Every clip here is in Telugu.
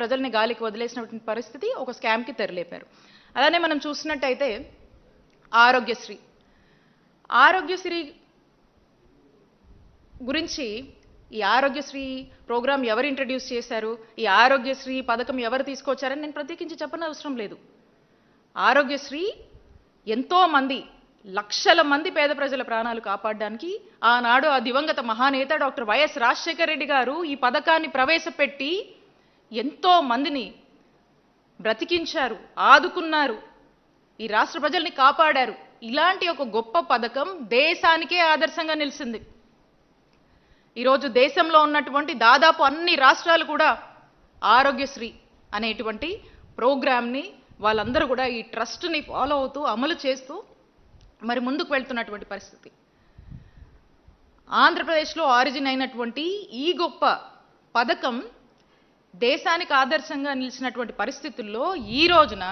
ప్రజల్ని గాలికి వదిలేసినటువంటి పరిస్థితి, ఒక స్కామ్కి తెరలేపారు. అలానే మనం చూసినట్టయితే ఆరోగ్యశ్రీ గురించి, ఈ ఆరోగ్యశ్రీ ప్రోగ్రామ్ ఎవరు ఇంట్రడ్యూస్ చేశారు, ఈ ఆరోగ్యశ్రీ పథకం ఎవరు తీసుకొచ్చారని నేను ప్రత్యేకించి చెప్పనవసరం లేదు. ఆరోగ్యశ్రీ ఎంతో మంది, లక్షల మంది పేద ప్రజల ప్రాణాలు కాపాడడానికి ఆనాడు ఆ దివంగత మహానేత డాక్టర్ వైఎస్ రాజశేఖర రెడ్డి గారు ఈ పథకాన్ని ప్రవేశపెట్టి ఎంతో మందిని బ్రతికించారు, ఆదుకున్నారు, ఈ రాష్ట్ర ప్రజల్ని కాపాడారు. ఇలాంటి ఒక గొప్ప పథకం దేశానికే ఆదర్శంగా నిలిచింది. ఈరోజు దేశంలో ఉన్నటువంటి దాదాపు అన్ని రాష్ట్రాలు కూడా ఆరోగ్యశ్రీ అనేటువంటి ప్రోగ్రామ్ని వాళ్ళందరూ కూడా ఈ ట్రస్ట్ని ఫాలో అవుతూ అమలు చేస్తూ మరి ముందుకు వెళ్తున్నటువంటి పరిస్థితి. ఆంధ్రప్రదేశ్లో ఆరిజిన్ అయినటువంటి ఈ గొప్ప పథకం దేశానికి ఆదర్శంగా నిలిచినటువంటి పరిస్థితుల్లో ఈ రోజున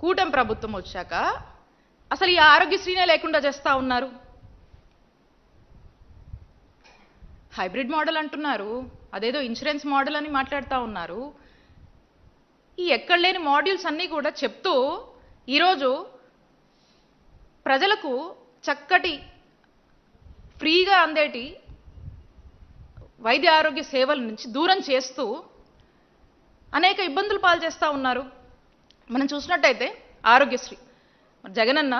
కూటమి ప్రభుత్వం వచ్చాక అసలు ఈ ఆరోగ్యశ్రీనే లేకుండా చేస్తూ ఉన్నారు. హైబ్రిడ్ మోడల్ అంటున్నారు, అదేదో ఇన్సూరెన్స్ మోడల్ అని మాట్లాడుతూ ఉన్నారు. ఈ ఎక్కడ లేని మాడ్యూల్స్ అన్నీ కూడా చెప్తూ ఈరోజు ప్రజలకు చక్కటి ఫ్రీగా అందేటి వైద్య ఆరోగ్య సేవల నుంచి దూరం చేస్తూ అనేక ఇబ్బందులు పాలు చేస్తూ ఉన్నారు. మనం చూసినట్టయితే ఆరోగ్యశ్రీ, జగనన్న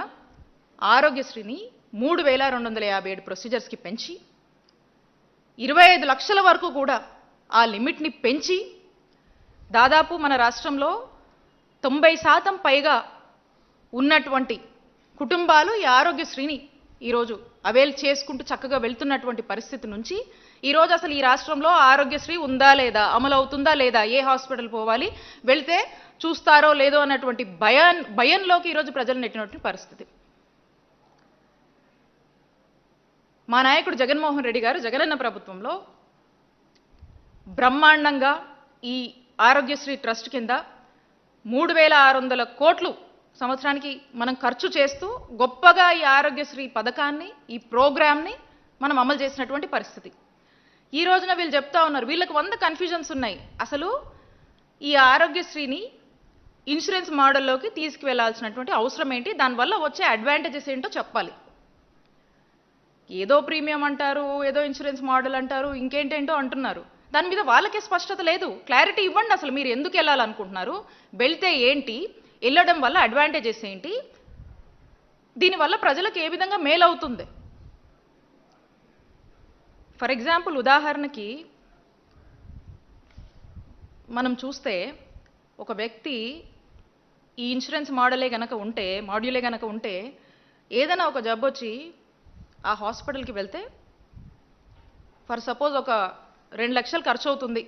ఆరోగ్యశ్రీని 3257 ప్రొసీజర్స్కి పెంచి 25 లక్షల వరకు కూడా ఆ లిమిట్ని పెంచి దాదాపు మన రాష్ట్రంలో 90% పైగా ఉన్నటువంటి కుటుంబాలు ఈ ఆరోగ్యశ్రీని ఈరోజు అవైల్ చేసుకుంటూ చక్కగా వెళ్తున్నటువంటి పరిస్థితి నుంచి ఈరోజు అసలు ఈ రాష్ట్రంలో ఆరోగ్యశ్రీ ఉందా లేదా, అమలు అవుతుందా లేదా, ఏ హాస్పిటల్ పోవాలి, వెళ్తే చూస్తారో లేదో అన్నటువంటి భయంలోకి ఈరోజు ప్రజలు నెట్టినటువంటి పరిస్థితి. మా నాయకుడు జగన్మోహన్ రెడ్డి గారు జగనన్న ప్రభుత్వంలో బ్రహ్మాండంగా ఈ ఆరోగ్యశ్రీ ట్రస్ట్ కింద 3600 కోట్లు సంవత్సరానికి మనం ఖర్చు చేస్తూ గొప్పగా ఈ ఆరోగ్యశ్రీ పథకాన్ని, ఈ ప్రోగ్రామ్ని మనం అమలు చేసినటువంటి పరిస్థితి. ఈ రోజున వీళ్ళు చెప్తా ఉన్నారు, వీళ్ళకి 100 కన్ఫ్యూజన్స్ ఉన్నాయి. అసలు ఈ ఆరోగ్యశ్రీని ఇన్సూరెన్స్ మోడల్లోకి తీసుకువెళ్లాల్సినటువంటి అవసరం ఏంటి, దానివల్ల వచ్చే అడ్వాంటేజెస్ ఏంటో చెప్పాలి. ఏదో ప్రీమియం అంటారు, ఏదో ఇన్సూరెన్స్ మోడల్ అంటారు, ఇంకేంటేంటో అంటున్నారు. దాని మీద వాళ్ళకే స్పష్టత లేదు. క్లారిటీ ఇవ్వండి. అసలు మీరు ఎందుకు వెళ్ళాలనుకుంటున్నారు, వెళ్తే ఏంటి, వెళ్ళడం వల్ల అడ్వాంటేజెస్ ఏంటి, దీనివల్ల ప్రజలకు ఏ విధంగా మేలు అవుతుంది. ఫర్ ఎగ్జాంపుల్, ఉదాహరణకి మనం చూస్తే ఒక వ్యక్తి ఈ ఇన్సూరెన్స్ మాడ్యూలే గనక ఉంటే ఏదైనా ఒక జబ్బు వచ్చి ఆ హాస్పిటల్కి వెళ్తే ఫర్ సపోజ్ ఒక 2 లక్షలు ఖర్చు అవుతుంది,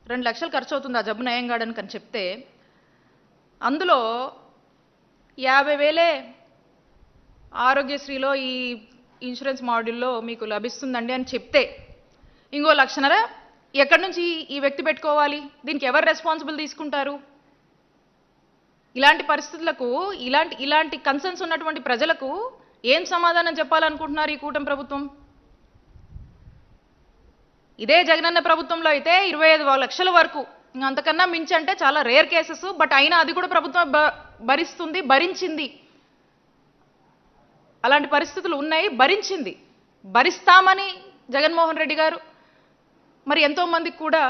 2 లక్షలు ఖర్చు అవుతుంది ఆ జబ్బు నయం కావడానికి అని చెప్తే అందులో 50,000 ఆరోగ్యశ్రీలో ఈ ఇన్సూరెన్స్ మాడ్యూల్లో మీకు లభిస్తుందండి అని చెప్తే ఇంకో 1,50,000 ఎక్కడి నుంచి ఈ వ్యక్తి పెట్టుకోవాలి, దీనికి ఎవరు రెస్పాన్సిబుల్ తీసుకుంటారు? ఇలాంటి పరిస్థితులకు ఇలాంటి కన్సర్న్స్ ఉన్నటువంటి ప్రజలకు ఏం సమాధానం చెప్పాలనుకుంటున్నారు ఈ కూటమి ప్రభుత్వం? ఇదే జగనన్న ప్రభుత్వంలో అయితే 25 లక్షల వరకు, ఇంకా అంతకన్నా మించి అంటే చాలా రేర్ కేసెస్, బట్ అయినా అది కూడా ప్రభుత్వం భరించింది. అలాంటి పరిస్థితులు ఉన్నాయి, భరిస్తామని జగన్మోహన్ రెడ్డి గారు మరి ఎంతో మందికి కూడా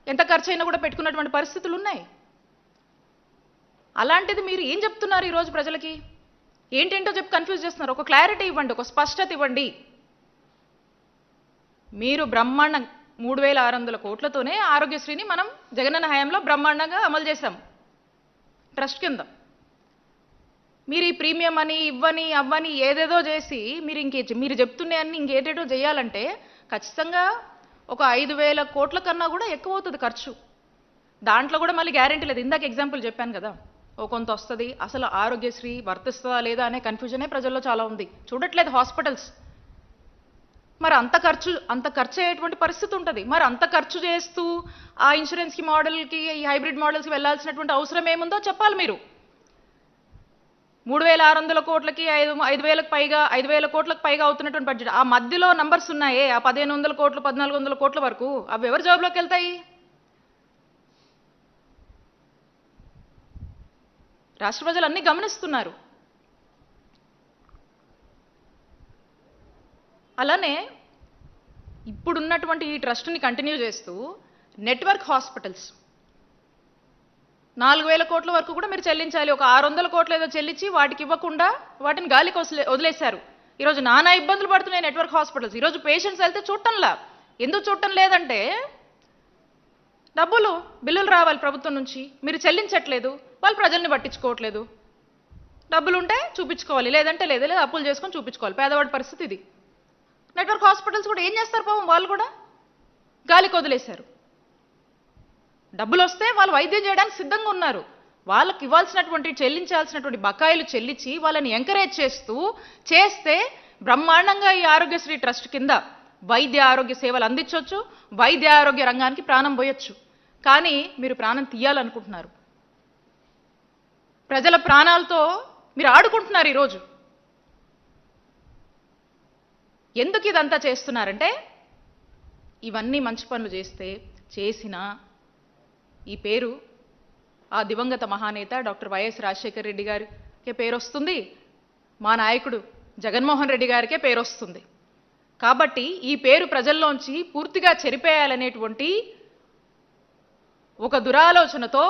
ఎంత ఖర్చు అయినా కూడా పెట్టుకున్నటువంటి పరిస్థితులు ఉన్నాయి. అలాంటిది మీరు ఏం చెప్తున్నారు ఈరోజు ప్రజలకి? ఏంటేంటో చెప్పి కన్ఫ్యూజ్ చేస్తున్నారు. ఒక క్లారిటీ ఇవ్వండి, ఒక స్పష్టత ఇవ్వండి. మీరు బ్రహ్మాండం 3600 కోట్లతోనే ఆరోగ్యశ్రీని మనం జగనన్న హయాంలో బ్రహ్మాండంగా అమలు చేశాం ట్రస్ట్ కింద. మీరు ఈ ప్రీమియం అని ఇవ్వని అవ్వని ఏదేదో చేసి మీరు చెప్తున్నాయని ఇంకేటేటో చేయాలంటే ఖచ్చితంగా ఒక 5,000 కోట్ల కన్నా కూడా ఎక్కువ అవుతుంది ఖర్చు. దాంట్లో కూడా మళ్ళీ గ్యారెంటీ లేదు. ఇందాక ఎగ్జాంపుల్ చెప్పాను కదా, ఓ కొంత వస్తుంది. అసలు ఆరోగ్యశ్రీ వర్తిస్తుందా లేదా అనే కన్ఫ్యూజనే ప్రజల్లో చాలా ఉంది. చూడట్లేదు హాస్పిటల్స్. మరి అంత ఖర్చు అయ్యేటువంటి పరిస్థితి ఉంటుంది. మరి అంత ఖర్చు చేస్తూ ఆ ఇన్సూరెన్స్కి మోడల్కి, ఈ హైబ్రిడ్ మోడల్స్కి వెళ్ళాల్సినటువంటి అవసరం ఏముందో చెప్పాలి మీరు. 3,600 కోట్లకి 5,000కి పైగా 5,000 కోట్లకు పైగా అవుతున్నటువంటి బడ్జెట్. ఆ మధ్యలో నంబర్స్ ఉన్నాయే, ఆ 1,500 కోట్లు 1,400 కోట్ల వరకు అవి ఎవరి జాబ్లోకి వెళ్తాయి? రాష్ట్ర ప్రజలు అన్ని గమనిస్తున్నారు. అలానే ఇప్పుడున్నటువంటి ఈ ట్రస్ట్ని కంటిన్యూ చేస్తూ నెట్వర్క్ హాస్పిటల్స్ 4,000 కోట్ల వరకు కూడా మీరు చెల్లించాలి. ఒక 600 కోట్లు ఏదో చెల్లించి వాటికి ఇవ్వకుండా వాటిని గాలికి వదిలేశారు. ఈరోజు నానా ఇబ్బందులు పడుతున్నాయి నెట్వర్క్ హాస్పిటల్స్. ఈరోజు పేషెంట్స్ వెళ్తే చూడటంలా. ఎందుకు చూడటం లేదంటే బిల్లులు రావాలి ప్రభుత్వం నుంచి, మీరు చెల్లించట్లేదు, వాళ్ళు ప్రజల్ని పట్టించుకోవట్లేదు. డబ్బులు ఉంటే చూపించుకోవాలి, లేదంటే లేదా అప్పులు చేసుకొని చూపించుకోవాలి. పేదవాడి పరిస్థితి ఇది. నెట్వర్క్ హాస్పిటల్స్ కూడా ఏం చేస్తారు పాపం, వాళ్ళు కూడా గాలికి వదిలేశారు. డబ్బులు వస్తే వాళ్ళు వైద్యం చేయడానికి సిద్ధంగా ఉన్నారు. వాళ్ళకి ఇవ్వాల్సినటువంటి చెల్లించాల్సినటువంటి బకాయిలు చెల్లించి వాళ్ళని ఎంకరేజ్ చేస్తే బ్రహ్మాండంగా ఈ ఆరోగ్యశ్రీ ట్రస్ట్ కింద వైద్య ఆరోగ్య సేవలు అందించవచ్చు, వైద్య ఆరోగ్య రంగానికి ప్రాణం పోయొచ్చు. కానీ మీరు ప్రాణం తీయాలనుకుంటున్నారు. ప్రజల ప్రాణాలతో మీరు ఆడుకుంటున్నారు ఈరోజు. ఎందుకు ఇదంతా చేస్తున్నారంటే, ఇవన్నీ మంచి పనులు చేసిన ఈ పేరు ఆ దివంగత మహానేత డాక్టర్ వైఎస్ రాజశేఖర రెడ్డి గారికే పేరు వస్తుంది, మా నాయకుడు జగన్మోహన్ రెడ్డి గారికే పేరు వస్తుంది. కాబట్టి ఈ పేరు ప్రజల్లోంచి పూర్తిగా చెరిపేయాలనేటువంటి ఒక దురాలోచనతో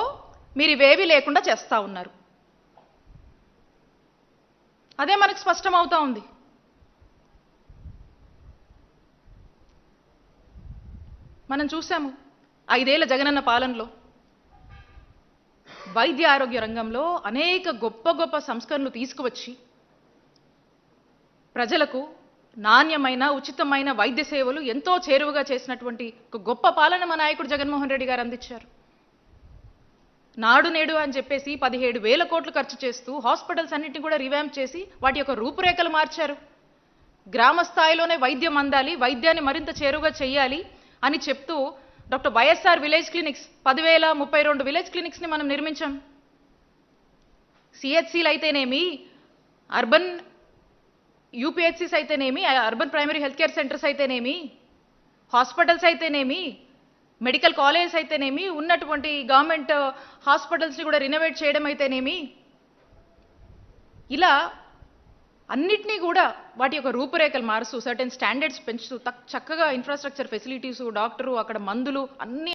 మీరు ఇవేవీ లేకుండా చేస్తా ఉన్నారు. అదే మనకు స్పష్టమవుతా ఉంది. మనం చూసాము 5 ఏళ్ల జగనన్న పాలనలో వైద్య ఆరోగ్య రంగంలో అనేక గొప్ప గొప్ప సంస్కరణలు తీసుకువచ్చి ప్రజలకు నాణ్యమైన ఉచితమైన వైద్య సేవలు ఎంతో చేరువగా చేసినటువంటి ఒక గొప్ప పాలన మా నాయకుడు జగన్మోహన్ రెడ్డి గారు అందించారు. నాడు నేడు అని చెప్పేసి 17,000 కోట్లు ఖర్చు చేస్తూ హాస్పిటల్స్ అన్నింటినీ కూడా రివాంప్ చేసి వాటి యొక్క రూపురేఖలు మార్చారు. గ్రామ స్థాయిలోనే వైద్యం అందాలి, వైద్యాన్ని మరింత చేరువగా చేయాలి అని చెప్తూ doctor YSR village clinics 10,032 village క్లినిక్స్ని మనం నిర్మించాం. సిహెచ్సిలు అయితేనేమి, అర్బన్ యూపీహెచ్సిస్ అయితేనేమి, urban primary health care centres అయితేనేమి, హాస్పిటల్స్ అయితేనేమి, మెడికల్ కాలేజెస్ అయితేనేమి, ఉన్నటువంటి గవర్నమెంట్ హాస్పిటల్స్ని కూడా రినోవేట్ చేయడం అయితేనేమి, ఇలా అన్నిటినీ కూడా వాటి యొక్క రూపురేఖలు మారుస్తూ సర్టెన్ స్టాండర్డ్స్ పెంచుతూ చక్కగా ఇన్ఫ్రాస్ట్రక్చర్ ఫెసిలిటీస్, డాక్టరు, అక్కడ మందులు అన్ని